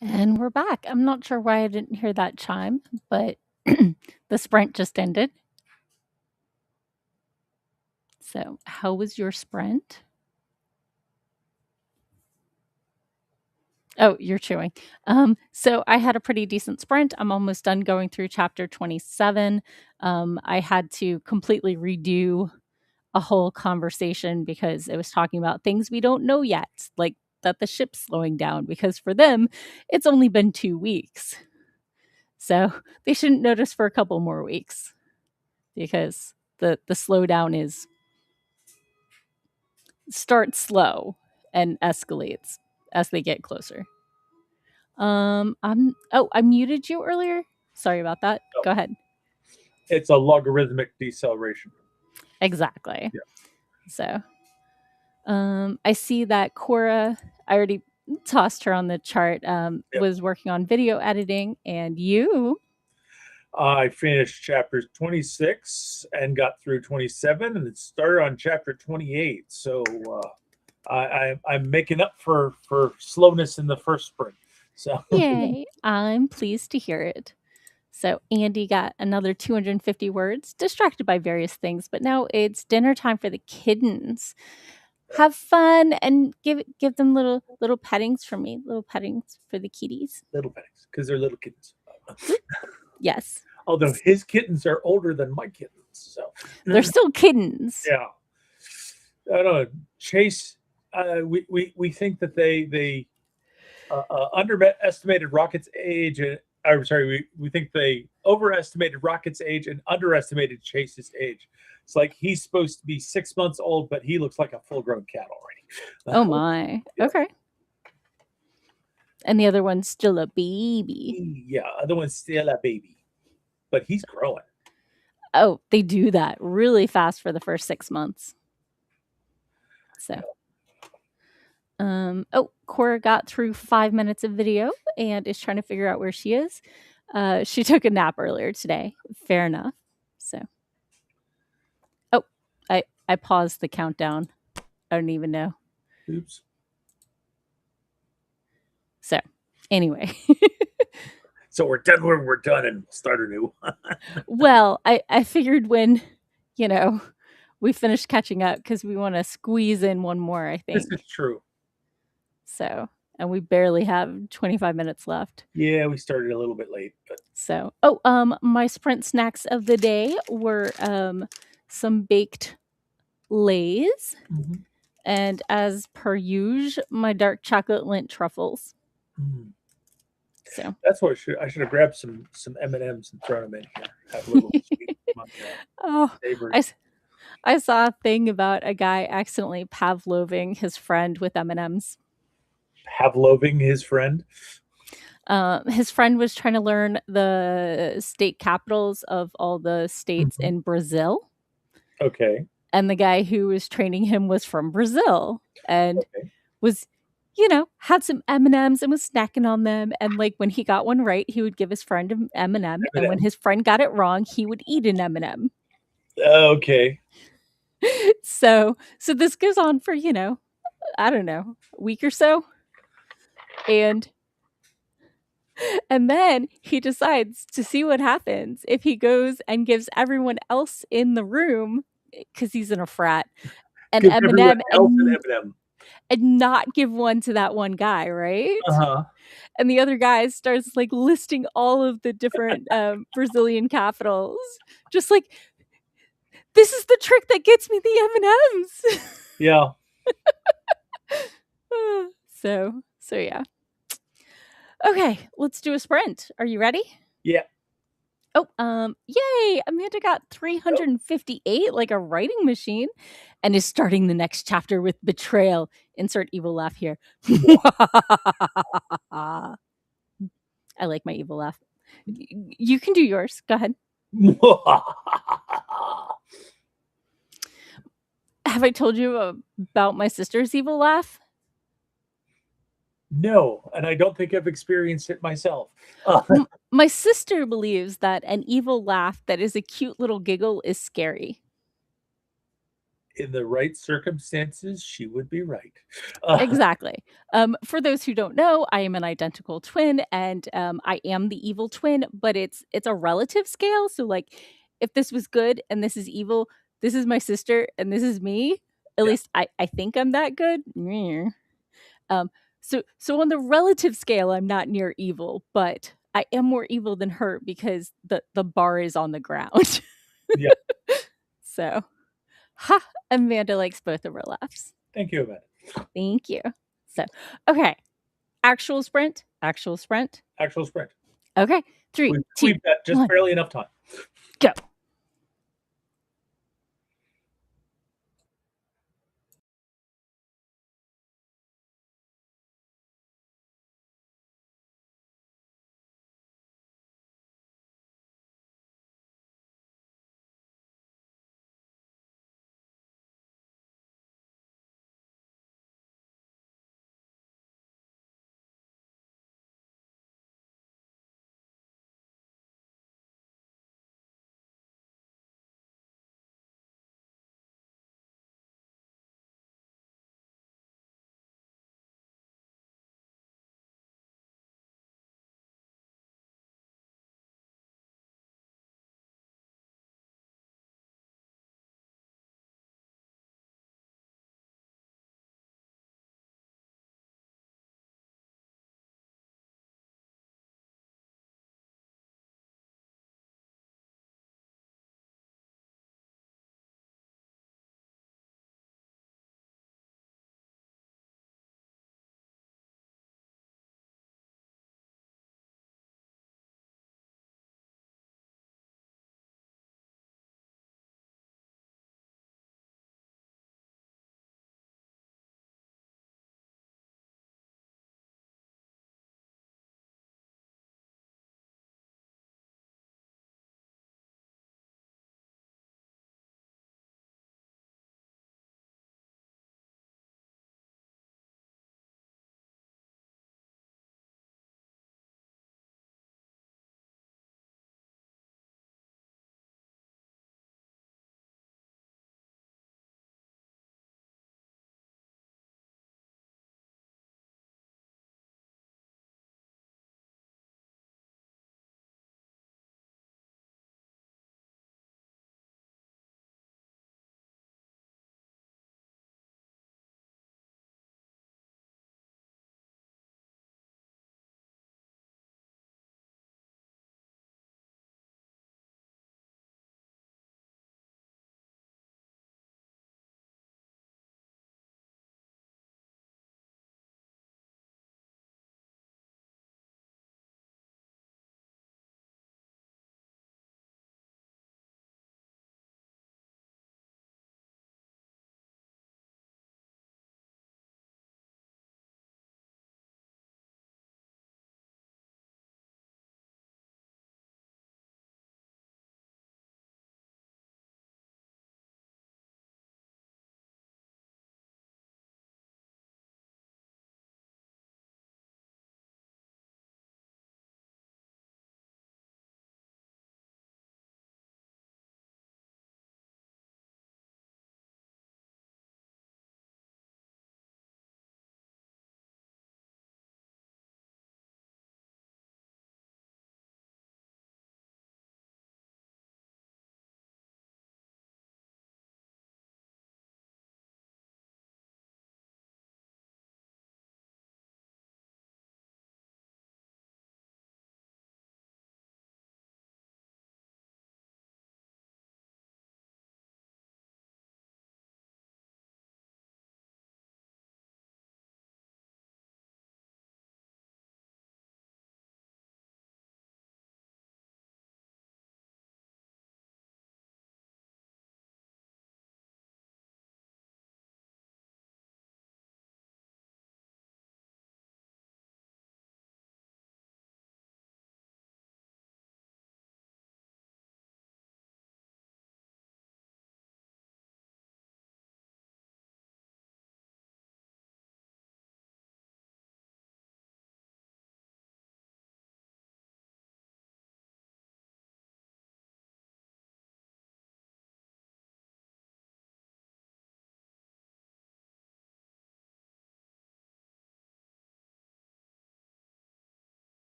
A: And we're back. I'm not sure why I didn't hear that chime, but the sprint just ended. So, how was your sprint? Oh, you're chewing. So I had a pretty decent sprint. I'm almost done going through chapter 27. I had to completely redo a whole conversation because it was talking about things we don't know yet, like that the ship's slowing down, because for them, it's only been 2 weeks. So they shouldn't notice for a couple more weeks because the slowdown is starts slow and escalates as they get closer. I muted you earlier. Sorry about that.
B: No,
A: Go ahead.
B: it's a logarithmic deceleration.
A: Exactly.
B: Yeah.
A: So, I see that Cora, I already tossed her on the chart,
B: Yep.
A: was working on video editing, and you?
B: I finished chapter 26 and got through 27, and it started on chapter 28. So I'm making up for slowness in the first sprint. So
A: Yay. I'm pleased to hear it. So Andy got another 250 words, distracted by various things, but now it's dinner time for the kittens. Have fun and give them little pettings from me, little pettings for the kitties.
B: little pettings because they're little kittens.
A: Yes.
B: Although his kittens are older than my kittens, so
A: They're still kittens.
B: yeah. I don't know. Chase, we think that they underestimated Rocket's age, and I'm sorry, we think they overestimated Rocket's age and underestimated Chase's age. It's like he's supposed to be 6 months old, but he looks like a full-grown cat already.
A: Oh my.
B: Yeah.
A: Okay. And the other one's still a baby.
B: Yeah, other one's still a baby, but he's growing.
A: Oh, they do that really fast for the first 6 months. So, Cora got through 5 minutes of video and is trying to figure out where she is. She took a nap earlier today. Fair enough. So, I paused the countdown. I don't even know.
B: Oops.
A: So, anyway.
B: So we're done when we're done and we'll start anew.
A: Well, I figured when, we finished catching up because we want to squeeze in one more, I think.
B: This is true.
A: So, and we barely have 25 minutes left.
B: Yeah, we started a little bit late, but
A: So, my sprint snacks of the day were some baked Lays, and as per usual, my dark chocolate Lindt truffles. So
B: that's what I should have grabbed some M&Ms and thrown them in here. Have a little sweet
A: I saw a thing about a guy accidentally Pavloving his friend with M&Ms.
B: Pavloving his friend?
A: His friend was trying to learn the state capitals of all the states in Brazil.
B: Okay.
A: And the guy who was training him was from Brazil and was, had some M&Ms and was snacking on them. And like when he got one right, he would give his friend an M&M. And when his friend got it wrong, he would eat an M&M.
B: Okay.
A: So this goes on for, I don't know, a week or so. And then he decides to see what happens if he goes and gives everyone else in the room, because he's in a frat, an M&M and not give one to that one guy, right? And the other guy starts like listing all of the different Brazilian capitals, just like, this is the trick that gets me the M&Ms.
B: Yeah.
A: So yeah. Okay, let's do a sprint. Are you ready?
B: Yeah.
A: Oh, yay! Amanda got 358 like a writing machine and is starting the next chapter with betrayal. Insert evil laugh here. I like my evil laugh. You can do yours. Go ahead. Have I told you about my sister's evil laugh?
B: No, and I don't think I've experienced it myself.
A: My sister believes that an evil laugh that is a cute little giggle is scary.
B: in the right circumstances, she would be right. Uh,
A: Exactly. For those who don't know, I am an identical twin, and I am the evil twin, but it's a relative scale. So, like, if this was good and this is evil, this is my sister and this is me. At
B: yeah,
A: least I think I'm that good. Meh. Um, so on the relative scale, I'm not near evil, but I am more evil than her because the bar is on the ground.
B: yeah.
A: So, ha! Amanda likes both of our laughs.
B: Thank you, Amanda.
A: Thank you. So, okay. Actual sprint, actual sprint.
B: Actual sprint.
A: Okay. 3, 2,
B: We've got just
A: 1,
B: barely enough time.
A: go.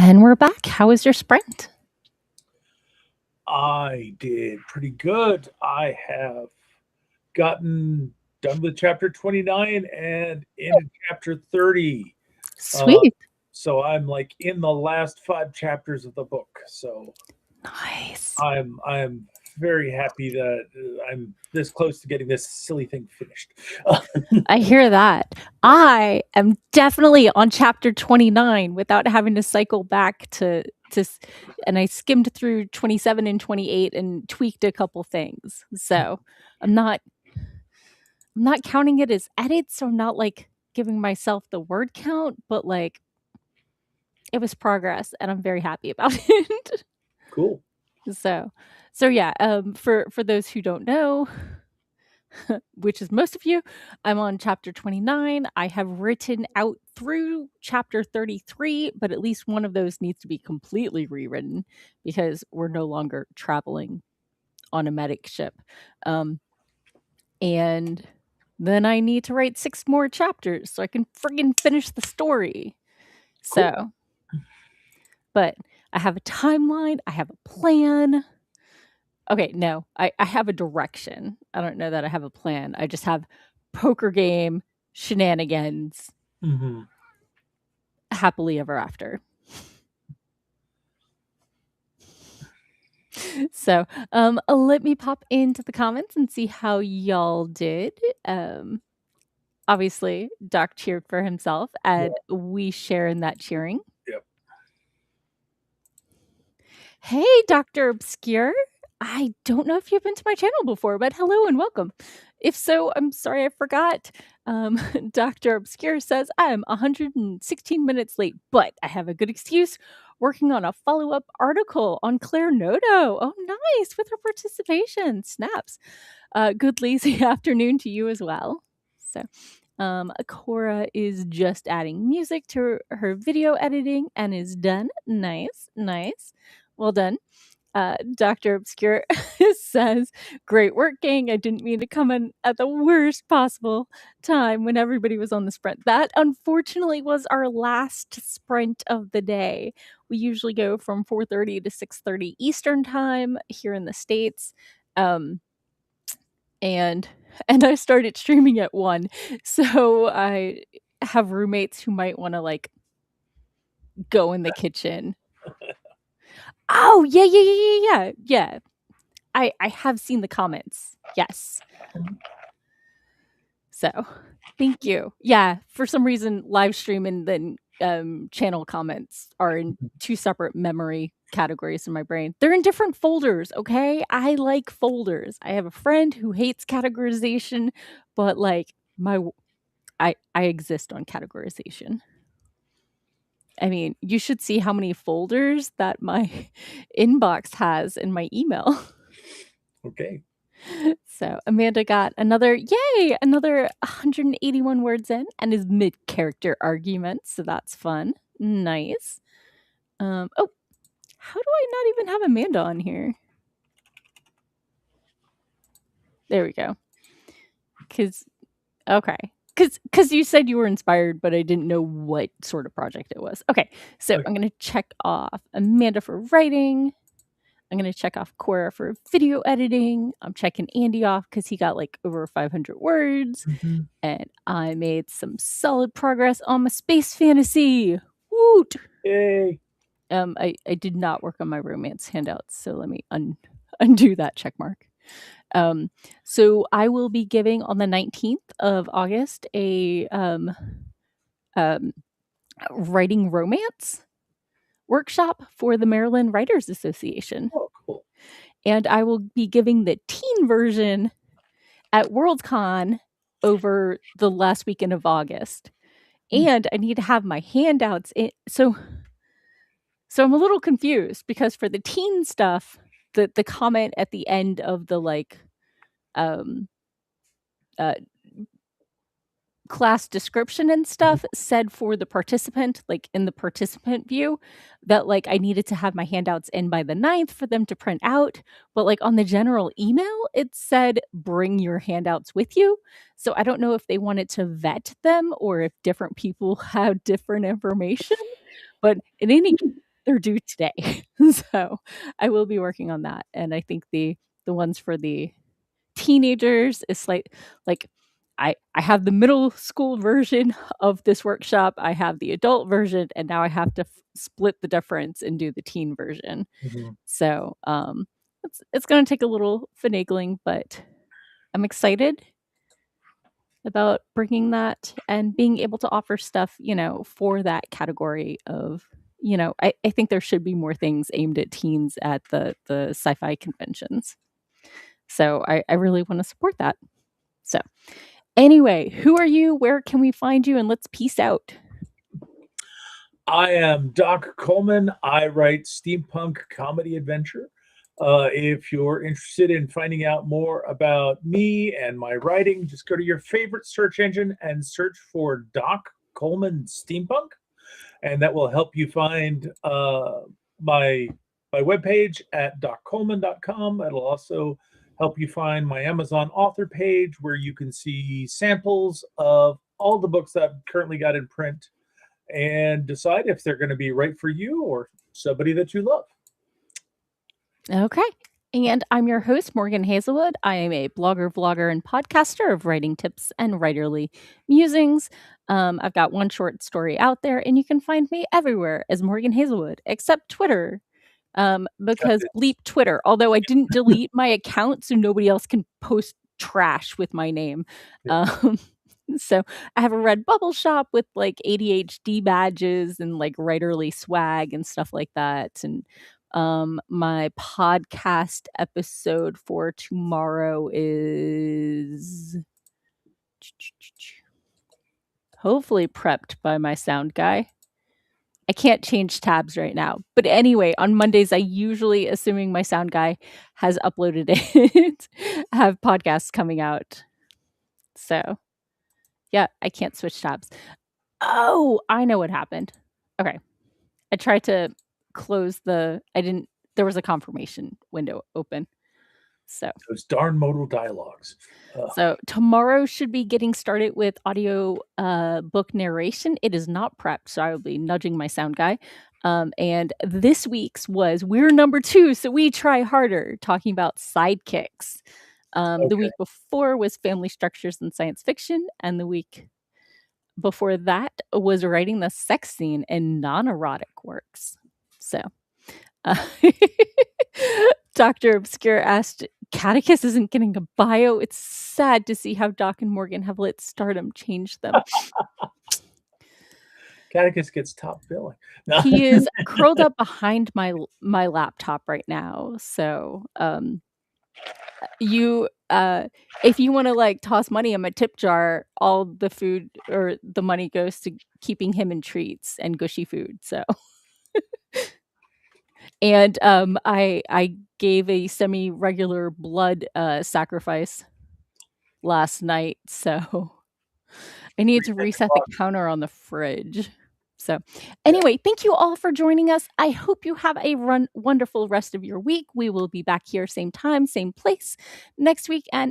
A: And we're back. How was your sprint?
B: I did pretty good. I have gotten done with chapter 29 and into chapter 30. Uh,
A: Sweet.
B: so I'm like in the last 5 chapters of the book. So
A: Nice.
B: I'm very happy that I'm this close to getting this silly thing finished.
A: I hear that. I am definitely on chapter 29 without having to cycle back and I skimmed through 27 and 28 and tweaked a couple things. So I'm not counting it as edits, so I'm not like giving myself the word count, but like it was progress and I'm very happy about it.
B: Cool.
A: So yeah, for those who don't know, which is most of you, I'm on chapter 29. I have written out through chapter 33, but at least one of those needs to be completely rewritten because we're no longer traveling on a medic ship. And then I need to write 6 more chapters so I can friggin' finish the story.
B: Cool.
A: So, but I have a timeline, I have a plan. Okay, no, I have a direction. I don't know that I have a plan. I just have poker game, shenanigans,
B: Mm-hmm.
A: happily ever after. So, let me pop into the comments and see how y'all did. Obviously, Doc cheered for himself, and we share in that cheering.
B: Yep.
A: Hey, Dr. Obscure. I don't know if you've been to my channel before, but hello and welcome. If so, I'm sorry I forgot. Dr. Obscure says, I'm 116 minutes late, but I have a good excuse working on a follow-up article on Claire Noto. Oh, nice, with her participation. Snaps. Good lazy afternoon to you as well. So, Cora is just adding music to her video editing and is done. Nice, nice. Well done. Dr. Obscure says, great work, gang. I didn't mean to come in at the worst possible time when everybody was on the sprint. That unfortunately was our last sprint of the day. We usually go from 4:30 to 6:30 Eastern time here in the States. And I started streaming at 1. So I have roommates who might want to like go in the kitchen. Oh, yeah. I have seen the comments. Yes. So, thank you. Yeah, for some reason live stream and then channel comments are in 2 separate memory categories in my brain. They're in different folders, okay? I like folders. I have a friend who hates categorization, but like I exist on categorization. I mean, you should see how many folders that my inbox has in my email.
B: Okay.
A: So Amanda got another 181 words in and is mid-character argument, so that's fun. Nice. Oh, how do I not even have Amanda on here? There we go. Because you said you were inspired, but I didn't know what sort of project it was. Okay, so I'm going to check off Amanda for writing. I'm going to check off Cora for video editing. I'm checking Andy off because he got like over 500 words.
B: Mm-hmm.
A: And I made some solid progress on my space fantasy. Woot!
B: Yay!
A: I did not work on my romance handouts, so let me undo that check mark. So I will be giving on the 19th of August a writing romance workshop for the Maryland Writers Association.
B: Oh, cool.
A: And I will be giving the teen version at Worldcon over the last weekend of August. And I need to have my handouts in. So I'm a little confused because for the teen stuff, the comment at the end of the like class description and stuff said for the participant, like in the participant view, that like I needed to have my handouts in by the 9th for them to print out. But like on the general email, it said bring your handouts with you. So I don't know if they wanted to vet them or if different people have different information. But in any they're due today. So I will be working on that. And I think the ones for the teenagers is like I have the middle school version of this workshop, I have the adult version, and now I have to split the difference and do the teen version.
B: Mhm.
A: So it's going to take a little finagling, but I'm excited about bringing that and being able to offer stuff, for that category of, I think there should be more things aimed at teens at the sci-fi conventions. So I really want to support that. So anyway, who are you? Where can we find you? And let's peace out.
B: I am Doc Coleman. I write steampunk comedy adventure. If you're interested in finding out more about me and my writing, just go to your favorite search engine and search for Doc Coleman Steampunk, and that will help you find my webpage at doccoleman.com. It'll also help you find my Amazon author page where you can see samples of all the books that I've currently got in print and decide if they're going to be right for you or somebody that you love.
A: Okay. And I'm your host, Morgan Hazelwood. I am a blogger, vlogger, and podcaster of writing tips and writerly musings. I've got one short story out there, and you can find me everywhere as Morgan Hazelwood, except Twitter. Because bleep Twitter, although I didn't delete my account so nobody else can post trash with my name. So I have a red bubble shop with like ADHD badges and like writerly swag and stuff like that. And my podcast episode for tomorrow is hopefully prepped by my sound guy. I can't change tabs right now. But anyway, on Mondays, I usually, assuming my sound guy has uploaded it, have podcasts coming out. So, yeah, I can't switch tabs. Oh, I know what happened. Okay. I tried to close there was a confirmation window open. So
B: those darn modal dialogues.
A: So tomorrow should be getting started with audio book narration. It is not prepped, so I will be nudging my sound guy. And this week's was We're Number 2, so we try harder, talking about sidekicks. The week before was family structures and science fiction, and the week before that was writing the sex scene in non-erotic works. So Dr. Obscure asked, Catechus isn't getting a bio. It's sad to see how Doc and Morgan have let stardom change them.
B: Catechus gets top billing.
A: He is curled up behind my laptop right now. So if you want to like toss money in my tip jar, all the food or the money goes to keeping him in treats and gushy food. So and I gave a semi-regular blood sacrifice last night, so I need to reset the counter on the fridge. So anyway, thank you all for joining us. I hope you have a wonderful rest of your week. We will be back here same time, same place next week. And